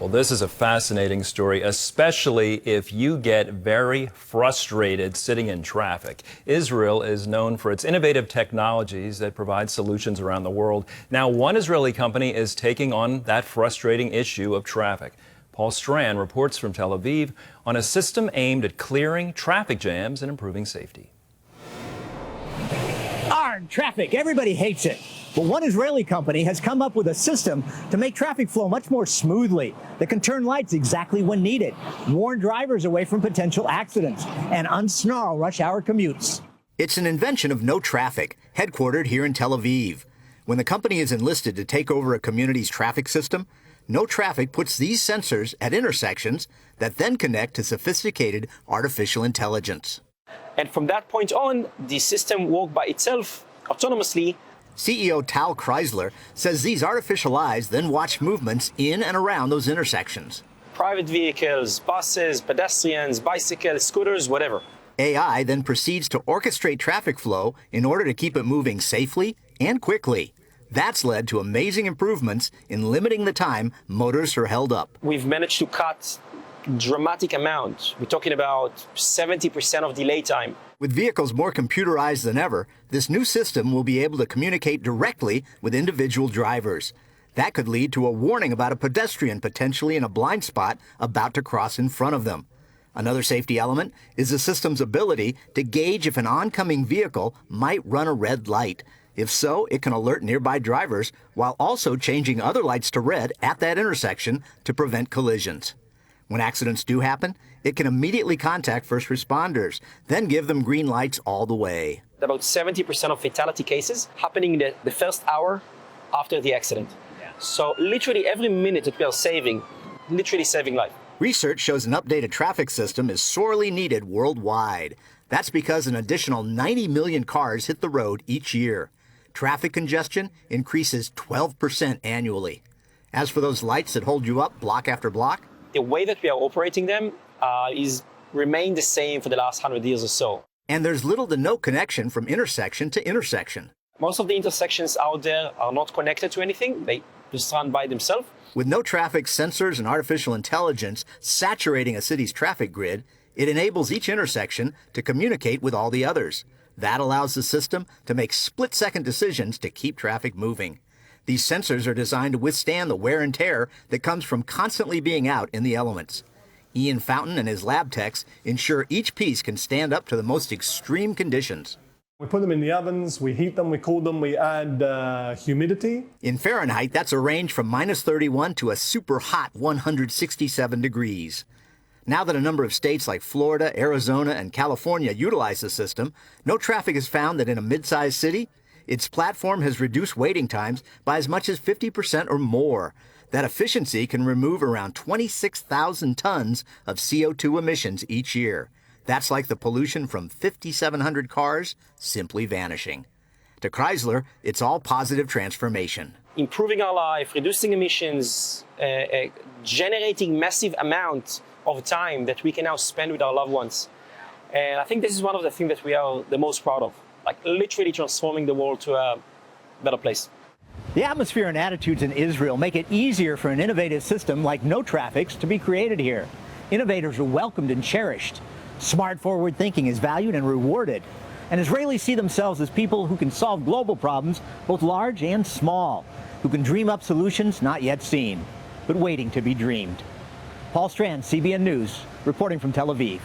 Well, this is a fascinating story, especially if you get very frustrated sitting in traffic. Israel is known for its innovative technologies that provide solutions around the world. Now, one Israeli company is taking on that frustrating issue of traffic. Paul Strand reports from Tel Aviv on a system aimed at clearing traffic jams and improving safety. Darn traffic, everybody hates it. But one Israeli company has come up with a system to make traffic flow much more smoothly that can turn lights exactly when needed, warn drivers away from potential accidents, and unsnarl rush hour commutes. It's an invention of No Traffic, headquartered here in Tel Aviv. When the company is enlisted to take over a community's traffic system, No Traffic puts these sensors at intersections that then connect to sophisticated artificial intelligence. And from that point on, the system works by itself autonomously. CEO Tal Chrysler says these artificial eyes then watch movements in and around those intersections. Private vehicles, buses, pedestrians, bicycles, scooters, whatever. AI then proceeds to orchestrate traffic flow in order to keep it moving safely and quickly. That's led to amazing improvements in limiting the time motorists are held up. We've managed to cut dramatic amount. We're talking about 70% of delay time. With vehicles more computerized than ever, this new system will be able to communicate directly with individual drivers. That could lead to a warning about a pedestrian potentially in a blind spot about to cross in front of them. Another safety element is the system's ability to gauge if an oncoming vehicle might run a red light. If so, it can alert nearby drivers while also changing other lights to red at that intersection to prevent collisions. When accidents do happen, it can immediately contact first responders, then give them green lights all the way. About 70% of fatality cases happening in the first hour after the accident. So literally every minute that we are saving, literally saving life. Research shows an updated traffic system is sorely needed worldwide. That's because an additional 90 million cars hit the road each year. Traffic congestion increases 12% annually. As for those lights that hold you up block after block, the way that we are operating them is remained the same for the last 100 years or so. And there's little to no connection from intersection to intersection. Most of the intersections out there are not connected to anything. They just run by themselves. With No Traffic sensors and artificial intelligence saturating a city's traffic grid, it enables each intersection to communicate with all the others. That allows the system to make split-second decisions to keep traffic moving. These sensors are designed to withstand the wear and tear that comes from constantly being out in the elements. Ian Fountain and his lab techs ensure each piece can stand up to the most extreme conditions. We put them in the ovens, we heat them, we cool them, we add humidity. In Fahrenheit, that's a range from -31 to a super hot 167 degrees. Now that a number of states like Florida, Arizona, and California utilize the system, No Traffic has found that in a mid-sized city, its platform has reduced waiting times by as much as 50% or more. That efficiency can remove around 26,000 tons of CO2 emissions each year. That's like the pollution from 5,700 cars simply vanishing. To Chrysler, it's all positive transformation. Improving our life, reducing emissions, generating massive amounts of time that we can now spend with our loved ones. And I think this is one of the things that we are the most proud of. Like literally transforming the world to a better place. The atmosphere and attitudes in Israel make it easier for an innovative system like No Traffic's to be created here. Innovators are welcomed and cherished. Smart forward thinking is valued and rewarded. And Israelis see themselves as people who can solve global problems, both large and small, who can dream up solutions not yet seen, but waiting to be dreamed. Paul Strand, CBN News, reporting from Tel Aviv.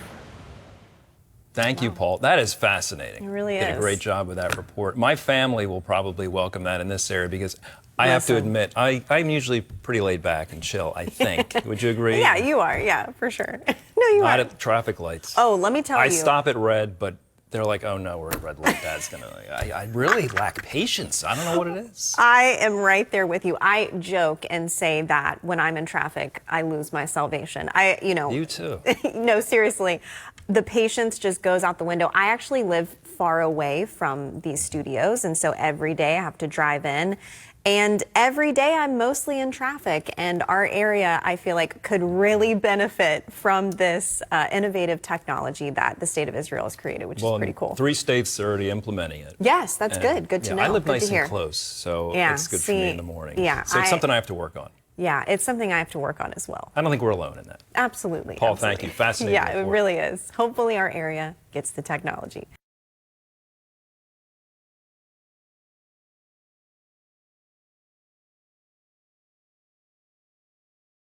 Thank you, Paul. That is fascinating. It really Did is. a great job with that report. My family will probably welcome that in this area because I have to admit, I'm usually pretty laid back and chill, I think. Would you agree? Yeah, you are. Yeah, for sure. No, you are. Not at the traffic lights. Oh, let me tell you. I stop at red, but they're like, oh no, we're at red light. Dad's gonna. I really lack patience. I don't know what it is. I am right there with you. I joke and say that when I'm in traffic, I lose my salvation. You too. No, seriously. The patience just goes out the window. I actually live far away from these studios, and so every day I have to drive in. And every day I'm mostly in traffic, and our area, I feel like, could really benefit from this innovative technology that the state of Israel has created, which is pretty cool. 3 states are already implementing it. Yes, that's good. Good to know. I live Good nice to hear. and close, so it's good for me in the morning. Yeah, so it's something I have to work on. Yeah, it's something I have to work on as well. I don't think we're alone in that. Absolutely. Paul, absolutely. thank you. Fascinating Yeah, it report. really is. Hopefully our area gets the technology.